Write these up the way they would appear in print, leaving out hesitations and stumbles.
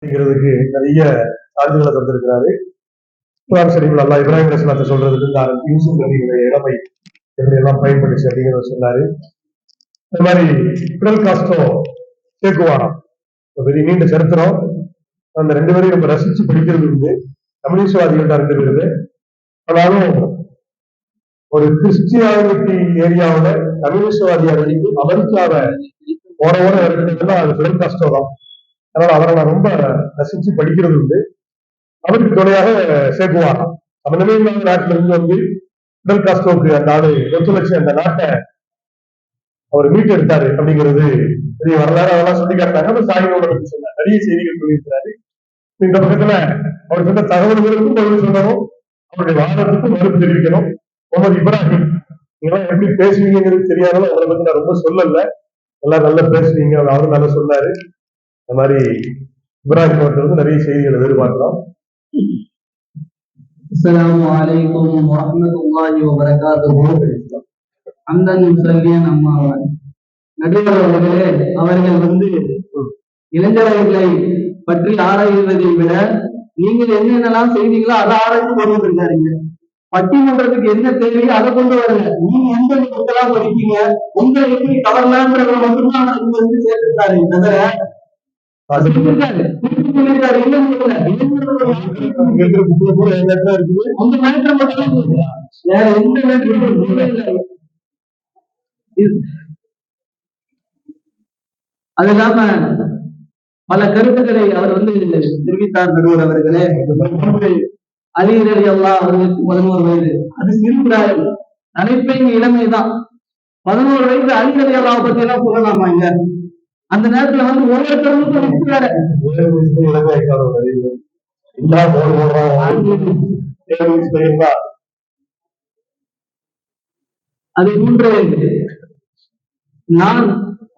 அப்படிங்கிறதுக்கு நிறைய சான்றுகளை தந்திருக்கிறாரு. குர்ஆன் ஷரீஃப்ல அல்லாஹ் இப்ராஹிம் அலைஹிஸ்ஸலாத்தை சொல்றதுக்கு இருந்து ஆரம்பிச்சு யூசுப் நபியுடைய இளமை எப்படி எல்லாம் பயன்படுச்சு அப்படிங்கிறத சொன்னாரு. இந்த மாதிரி பிடல் காஸ்ட்ரோ சேக்குவாரா பெரிய நீண்ட சரித்திரம். அந்த ரெண்டு பேரையும் நம்ம ரசிச்சு படிக்கிறது உண்டு. கம்யூனிஸ்ட்வாதிகள் தான் ரெண்டு பேருமே. ஆனாலும் ஒரு கிறிஸ்டியானிட்டி ஏரியாவோட கம்யூனிஸ்ட்வாதியா இருந்து அமெரிக்காவை ஓர இருக்கிறதுனா அது பிடல் காஸ்ட்ரோ தான். அதனால அவரை நான் ரொம்ப ரசிச்சு படிக்கிறது உண்டு. அவருக்கு துணையாக சேக்குவாரா சம்பந்தமே இல்லாத நாட்டில இருந்து வந்து பிடல் காஸ்ட்ரோக்கு அந்த ஆளு ஒத்துழைச்சு அந்த நாட்டை அவர் மீட்டு எடுத்தாரு அப்படிங்கிறது பெரிய வரலாறு. அதெல்லாம் சொல்லி காட்டாங்க. சாயினோட பத்தி சொன்ன நிறைய செய்திகள் சொல்லியிருக்கிறாரு. இந்த பக்கத்துல அவர் சொன்ன தகவல்களுக்கும் பதில் சொல்லணும், அவருடைய வாதத்துக்கும் மறுப்பு தெரிவிக்கணும். முகமது இப்ராஹிம் நீங்களாம் எப்படி பேசுவீங்கிறது தெரியாதனால அவரை பத்தி நான் ரொம்ப சொல்லல. எல்லாம் நல்லா பேசுவீங்க, அவரும் நல்லா சொன்னாரு. இந்த மாதிரி இப்ராஹிம் அவர்கள் வந்து நிறைய செய்திகளை எதிர்பார்க்கிறோம். السلام عليكم ورحمة الله وبركاته. அந்தன் சொல்லிய நம்ம நடுவர் அவர்களே, அவர்கள் வந்து இளைஞர்களை பற்றி ஆராய்வதை விட நீங்கள் என்னென்னலாம் செய்தீங்களோ அதை ஆராய்ச்சி கொண்டு இருக்காருங்க. பட்டிமன்றத்துக்கு என்ன தேவையோ அதை கொண்டு வரல. நீங்க எந்த புக்கெல்லாம் படிப்பீங்க, உங்களை எப்படி கவரலாம்ன்றத மட்டும்தான் இங்க வந்து சேர்த்துருக்காரு. தவிர அது இல்லாம பல கருத்துக்களை அவர் வந்து தெரிவித்தார். நடுவர் அவர்களே, அலி ரலியல்லாஹு அவர்களுக்கு 11 வயது, அது சிறுபிராயம், நடைப்பெண் இளமைதான். 11 வயது அலி ரலியல்லாஹு பத்தி எல்லாம் சொல்லலாமா? இங்க அந்த நேரத்துல வந்து ஒவ்வொருத்தருக்கும் அது மூன்று. நான்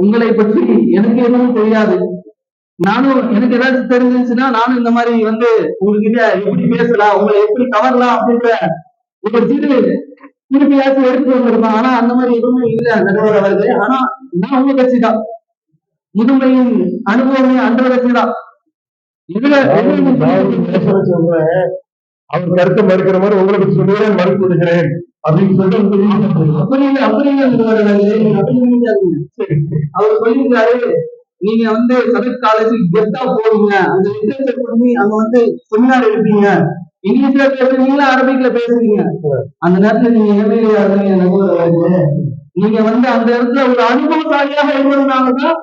உங்களை பற்றி எனக்கு எதுவும் தெரியாது. நானும் எனக்கு ஏதாச்சும் தெரிஞ்சிருச்சுன்னா நானும் இந்த மாதிரி வந்து உங்ககிட்ட எப்படி பேசலாம், உங்களை எப்படி கவரலாம் அப்படின்ற ஒரு சிறு குறிப்பையாச்சும் எடுத்துட்டு வந்திருப்பேன். ஆனா அந்த மாதிரி எதுவுமே இல்லை நடுவர் அவர்களே. ஆனா நான் உங்க கட்சி தான், முதுமையின் அனுபவமே அன்ற கட்சி தான். இதுல அவர் கருத்தை மறுக்கிற மாதிரி உங்களை பற்றி சொல்லுவேன், மறுத்து விடுகிறேன் அப்படின்னு சொல்லிட்டு அப்படி இல்லை அவர் சொல்லியிருக்காரு, நீங்க வந்து சதக் காலேஜ் கெஸ்டா போவீங்க, அந்த லிட்டரேச்சர் பண்ணி அங்க வந்து செமினார் எடுப்பீங்க, இங்கிலீஷ்ல பேசுறீங்களா அரபிக்ல பேசுறீங்க. அந்த நேரத்துல நீங்க எம்எல்ஏ ஆகுறீங்க. நீங்க வந்து அந்த இடத்துல ஒரு அனுபவசாலியாக இருந்ததுனாலதான்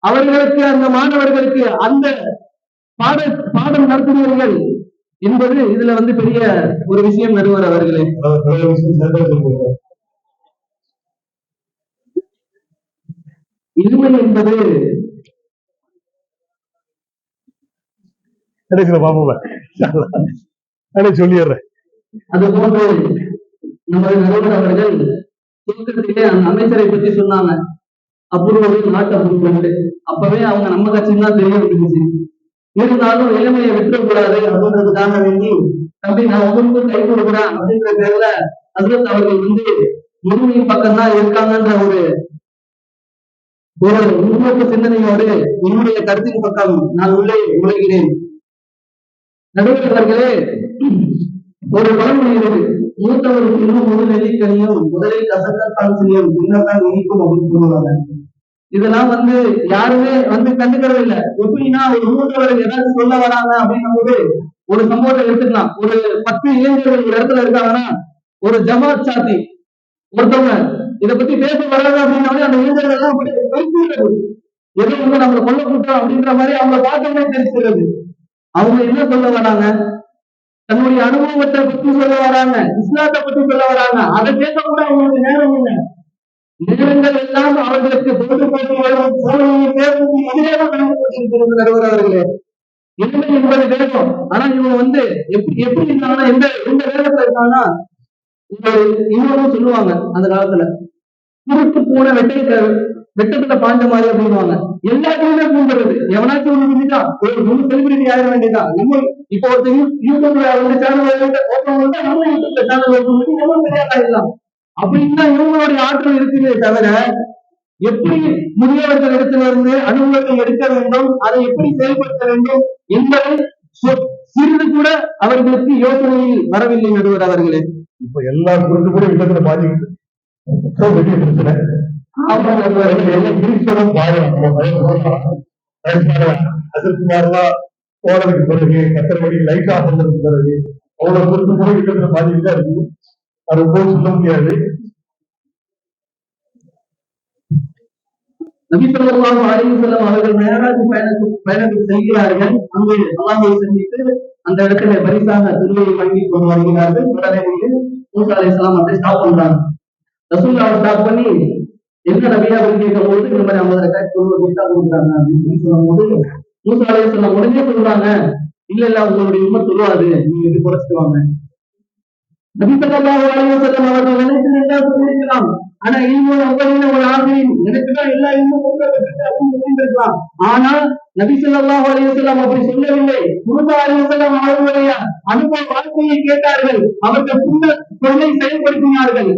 அவர்களுக்கு அந்த மாணவர்களுக்கு அந்த பாடம் நடத்துவீர்கள் என்பது இதுல வந்து பெரிய ஒரு விஷயம். நடுவர் அவர்களே, இனிமை என்பது சொல்லிடுறேன். அது போன்று நமது நடுவர் அவர்கள் தூக்கத்திலே அந்த அமைச்சரை பத்தி சொன்னாங்க, அப்புறம் நாட்டு அப்புறம். அப்பவே அவங்க நம்ம கட்சின்னு தான் தெரிய வந்துருச்சு. இருந்தாலும் இளமையை விட்டுறக்கூடாது அப்படின்றதுக்காக வேண்டி, தம்பி நான் உங்களுக்கும் கை கொடுக்குறேன் அப்படின்ற பேர்ல ஹஜ்ரத் அவர்கள் வந்து முழுமையின் பக்கம் தான் இருக்காங்கன்ற ஒரு முன்னோக்கு சிந்தனையோடு என்னுடைய கருத்தின் பக்கம் நான் உள்ளே நுழைகிறேன். நடுவர்களே, ஒரு பழமொழி இருக்கு, மூத்தவருக்கு இன்னும் முதல் நெல்லிக்கனியும் முதலில் கசக்கத்தான் செய்யும் பின்னத்தான் இனிக்கும் அப்படின்னு சொல்லுவாங்க. இதெல்லாம் வந்து யாருமே வந்து கண்டுக்கிறது இல்லை. எப்படின்னா ஒரு மூத்தவர் ஏதாச்சும் சொல்ல வராங்க அப்படின்னும் போது ஒரு சம்பவத்தை எடுத்துக்கலாம். ஒரு 10 இளைஞர்கள் ஒரு இடத்துல இருக்காங்கன்னா, ஒரு ஜமாத் சாத்தி ஒருத்தவங்க இதை பத்தி பேச வராங்க அப்படின்னாலே அந்த இளைஞர்கள் எல்லாம் எதோ வந்து நம்மளை கொல்ல கூட்டம் அப்படின்ற மாதிரி அவங்க பார்த்தோம்னே தெரிஞ்சுக்கிறது. அவங்க என்ன சொல்ல வராங்க, தன்னுடைய அனுபவத்தை பத்தி சொல்ல வராங்க, இஸ்லாத்தை பத்தி சொல்ல வராங்க. அதை கேட்க கூட அவங்களுக்கு நேரம் இல்லை. நேரங்கள் எல்லாம் அவர்களுக்கு நடுவர் அவர்களே, இனிமை என்பது வேகம். ஆனா இவங்க வந்து எப்படி இருந்தாங்கன்னா, எந்த வேகத்துல இருக்காங்கன்னா, இன்னொரு சொல்லுவாங்க அந்த காலத்துல, குறுக்கு பூனை வெட்டத்துல பாஞ்ச மாதிரி அப்படின்வாங்க. எல்லாத்தையுமே பூண்டுறது. எவனாச்சும் ஒண்ணு செஞ்சுட்டான், ஒரு முழு செலிபிரிட்டி ஆயிட வேண்டியதான். நம்ம இப்போ ஒருத்தர் யூடியூப்ல வந்து சேனல் நம்ம யூடியூப்ல சேனல் நம்ம பெரிய ஆயிடலாம். அப்படின்னா இவங்களுடைய ஆற்றல் இருக்குதே தவிர எப்படி முதியவர்களிடத்திலிருந்து அனுபவத்தை எடுக்க வேண்டும், அதை எப்படி செயல்படுத்த வேண்டும் என்பதை சிறிது கூட அவர்களுக்கு யோசனையில் வரவில்லை நடுவர் அவர்களே. இப்ப எல்லா குறுக்கு கூட விதத்துல பாதிக்குது. பெரிய பிரச்சனை. அதற்கு மாதிரிலாம் போனதுக்கு பிறகு 10:30 மணிக்கு லைட் ஆஃப் பண்ணதுக்கு பிறகு அவ்வளவு குறுக்கு கூட விதத்துல பாதிக்கிட்டா இருக்குது. அது போய் சொல்ல முடியாது. நபி ஸல்லல்லாஹு அலைஹி வஸல்லம் அவர்கள் மேராஜ் பயணத்தில் செல்கிறார்கள். அங்கே அல்லாஹ்வை சந்தித்து அந்த இடத்துல பரிசாக திருவையை வழங்கி கொண்டு வருகிறார்கள். உடனே மூசா அலைஹிஸ்ஸலாம் அதை ஸ்டாப் பண்றாங்க. ரசூலுல்லாஹ் ஸ்டாப் பண்ணி என்ன நபியா அப்படின்னு கேட்கும் போது இந்த மாதிரி 50 ரக்காத் கொடுக்குறாங்க அப்படின்னு சொல்லும்போது மூசா அலைஹிஸ்ஸலாம் உடனே சொல்றாங்க, இல்ல உங்களுடைய உம்மத் சொல்லுவாது, நீங்க இது குறைச்சிட்டு வாங்க. நபி ஸல்லல்லாஹு அலைஹி வஸல்லம் அவர்கள் நினைத்திருந்தா சொல்லியிருக்கலாம், ஆனா இல்முல் அவ்வலீன வல் ஆகிரீன், எனக்குதான் எல்லா இல்மும் கொடுக்கப்பட்டிருக்கு அப்படின்னு சொல்லியிருக்கலாம். ஆனால் நபி ஸல்லல்லாஹு அலைஹி வஸல்லம் அப்படி சொல்லவில்லை. மூசா அலைஹிஸ்ஸலாம் அவர்களுடைய அனுபவ வாழ்க்கையை கேட்டார்கள், அவர்கள் சொல்லை செயல்படுத்தினார்கள்.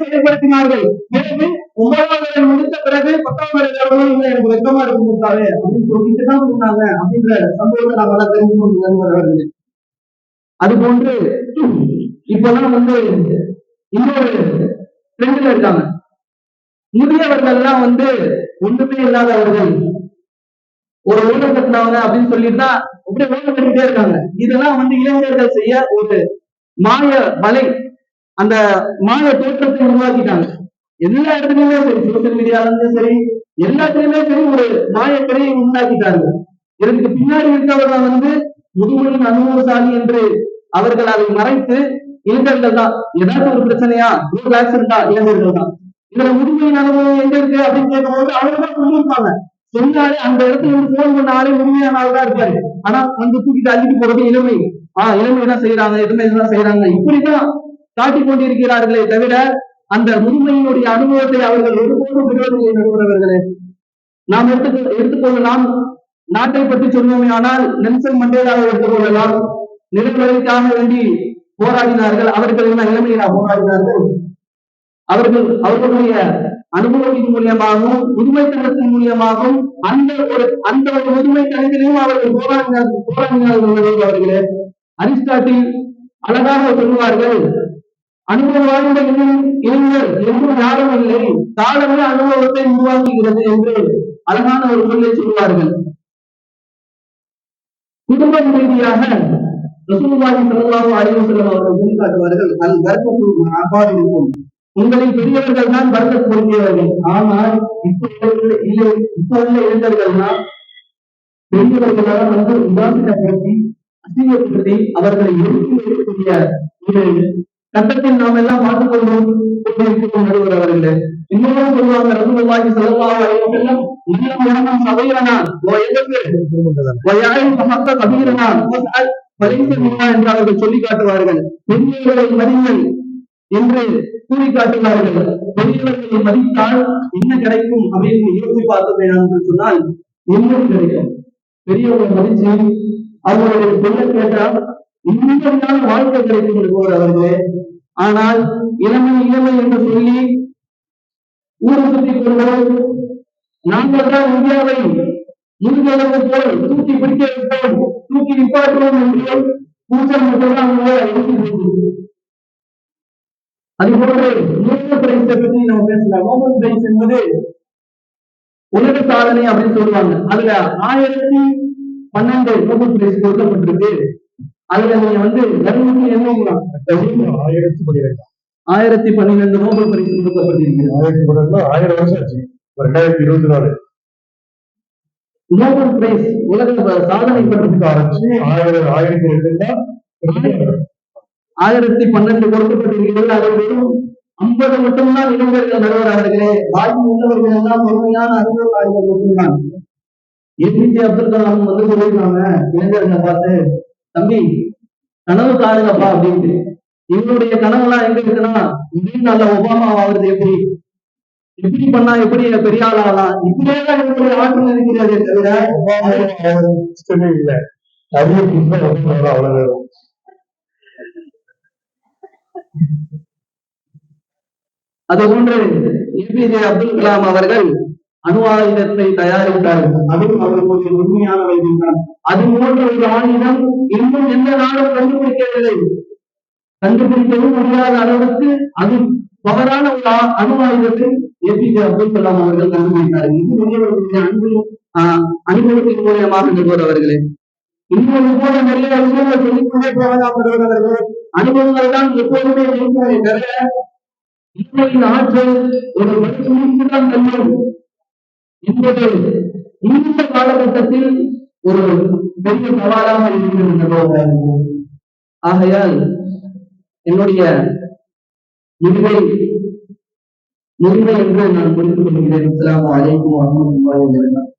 செயல்படுத்தினார்கள். பிறகு 9வது முடித்த பிறகு 10வது எனக்கு வெக்கமா இருக்கு முத்தாவே அப்படின்னு சொல்லிட்டு தான் சொன்னாங்க அப்படின்ற சம்பவத்தை நாம தெரிந்து கொண்டு. அது போன்று இப்பெல்லாம் வந்து இன்னொரு ட்ரெண்ட்ல இருக்காங்க. முதியவர்கள் எல்லாம் வந்து ஒன்றுமே இல்லாதவர்கள், ஒரு ஊழல் கட்டினவங்க அப்படின்னு சொல்லிட்டு அப்படியே ஊழல் கட்டிட்டே இருக்காங்க. இதெல்லாம் வந்து இளைஞர்கள் செய்ய ஒரு மாய வலை, அந்த மாய தோற்றத்தை உருவாக்கிட்டாங்க. எல்லா இடத்துலயுமே சரி, சோசியல் மீடியால சரி, எல்லாத்துலயுமே சரி ஒரு மாயக்கரையை உண்டாக்கிட்டாங்க. இதற்கு பின்னாடி இருக்கவர்கள் வந்து முதுமையின் அனுபவசாலி என்று அவர்கள் அதை மறைத்து இளைஞர்கள் தான், ஏதாவது ஒரு பிரச்சனையா ரிலாக்ஸ் இருந்தா இளைஞர்கள் தான். இதுல முதுமையின் அனுபவம் எங்க இருக்கு அப்படின்னு கேட்கும்போது அவர்கள் சொல்லியிருப்பாங்க. சொன்னாலே அந்த இடத்துல இருந்து போன் பண்ண ஆளே முழுமையான ஆள் தான் இருப்பாரு. ஆனா வந்து தூக்கிட்டு அள்ளிட்டு போறது இளமை. இளமை தான் செய்யறாங்க, எதுவுமே இதுதான் செய்யறாங்க, இப்படிதான் காட்டிக் கொண்டிருக்கிறார்களே தவிர அந்த முதுமையினுடைய அனுபவத்தை அவர்கள் ஒருபோதும் பெறுவதில்லை நடுவர்களே. நாம் எடுத்துக்கொள்ளலாம். நாட்டை பற்றி சொன்னோமே ஆனால் நெல்சன் மண்டேலாவை எடுத்துக்கொள்ளலாம். நிலவரைக்காக வேண்டி போராடினார்கள். அவர்கள் என்ன இளமையிலா போராடினார்கள்? அவர்களுடைய அனுபவத்தின் மூலியமாகவும் முதுமைத்தனத்தின் மூலியமாகவும் அந்த ஒரு முதுமைத்தனத்திலையும் அவர்கள் போராடினார்கள் அவர்களே. அரிஸ்டாட்டில் அழகாக சொல்லுவார்கள், அனுபவம் வாழ்ந்த இளைஞர் என்றும் யாரும் இல்லை, காலமே அனுபவத்தை உருவாக்குகிறது என்று அழகான ஒரு சொல்லை சொல்வார்கள். குடும்பம் ரீதியாக ரசூலுல்லாஹி ஸல்லல்லாஹு அலைஹி வஸல்லம் அவர்கள் சொல்லி காட்டுவார்கள், அல் பர்கத்து அபாரிக்கும், உங்களில் பெரியவர்கள் தான் பர்கத் பொருந்தியவர்கள். ஆனால் இப்ப உள்ள இளைஞர்கள்னா பெரியவர்களாக வந்து உதாசீனப்படுத்தி அசிங்கப்படுத்தி அவர்களை எடுத்து வைக்கக்கூடிய ஒரு கட்டத்தில் நாம் எல்லாம் பார்த்துக் கொண்டிருக்கிறோம் நடுவர் அவர்களே. இன்னமும் சொல்லுவாங்க, ரசூலுல்லாஹி ஸல்லல்லாஹு அலைஹி வஸல்லம் இன்னும் உலகம் சபையானா கபீரனா என்று அவர்கள் சொல்லி காட்டுவார்கள். பெரியவர்களை மதிங்கள் என்று கூறி காட்டுவார்கள். பெரியவர்களை மதித்தால் என்ன கிடைக்கும் அப்படின்னு யோசித்து பார்த்தோமே என்று சொன்னால் இன்னும் கிடைக்கும். பெரியவர்கள் மதிச்சு அவர்களுடைய சொல்ல கேட்டால் இன்னும் வாழ்க்கை கிடைக்கும் போர் அவர்களே. ஆனால் இளமை என்று சொல்லி ஊரை சுற்றி கொள்வோம். நாங்கள் தான் இந்தியாவை முதுகெலும்பு போல் தூக்கி பிடிக்க வைப்போம், தூக்கி நிப்பாட்டுவோம் என்று கூச்சல் மட்டும்தான் அதுபோன்று நோபல் பிரைஸை பற்றி நம்ம பேசலாம். நோபல் பிரைஸ் என்பது உலக சாதனை அப்படின்னு சொல்லுவாங்க. அதுல 1012 நோபல் பிரைஸ் கொடுக்கப்பட்டிருக்கு. அதுல நீங்க வந்து 1012 நோபல் பரிசு கொடுக்கப்பட்டிருக்கிறது. 1000 வருஷம் ஆச்சு. 2024 நோபல் பிரைஸ் உலக சாதனை பண்றதுக்கு ஆரம்பிச்சு 1012 கொடுக்கப்பட்டிருக்கிறது. அதில் வெறும் 50 மட்டும்தான் இளைஞர்கள் நடுவர்களே. பாக்கி உள்ளவர்கள் எல்லாம் முழுமையான அனுபவக்காரர்கள் மட்டும்தான். ஏபிஜே அப்துல் கலாம் வந்து சொல்லியிருக்காங்க இளைஞர்களை பார்த்து, தம்பி கனவு காருங்கப்பா அப்படின்ட்டு. இவங்களுடைய கனவுலாம் எங்க இருக்குன்னா, இன்னும் நல்ல ஒபாமா ஆகுறது எப்படி பண்ணா எப்படி பெரிய ஆள் ஆகலாம், இப்படியேதான் இவங்களுடைய ஆற்றல் இருக்கிறதே தவிர இல்லை. அவ்வளவு அதுபோன்று ஏபிஜே அப்துல் கலாம் அவர்கள் அணு ஆயுதத்தை தயாரித்தார்கள். அதுவும் அவர்களுடைய உண்மையான வைத்தியம். அது போன்ற ஒரு ஆயுதம் இன்னும் எந்த நாடும் கண்டுபிடிக்கவில்லை. கண்டுபிடிக்கவும் முடியாத அளவுக்கு அது பவரான ஒரு அணு ஆயுதத்தை ஏபிஜே அப்துல் கலாம் அவர்கள் கண்டுபிடித்தார்கள். இது பெரியவர்களுடைய அனுபவத்தின் மூலியமாக நிறுவர் அவர்களே. இன்னொரு போல நிறைய விஷயங்கள் சொல்லிக்கொண்டே போகலாம். அவர்களே அனுபவங்கள் தான் எப்போதுமே இருக்கிறதை தவிர இன்றையின் ஆற்றல் ஒரு மனுஷனுக்கு தான் வெல்லும் என்பது இந்த காலகட்டத்தில் ஒரு பெரிய சவாலாக இருக்கிறது. ஆகையால் என்னுடைய முடிவை என்று நான் புரிந்து கொள்கிறேன். அஸ்ஸலாமு அலைக்கும் வரஹ்மத்துல்லாஹி வபரகாத்துஹு.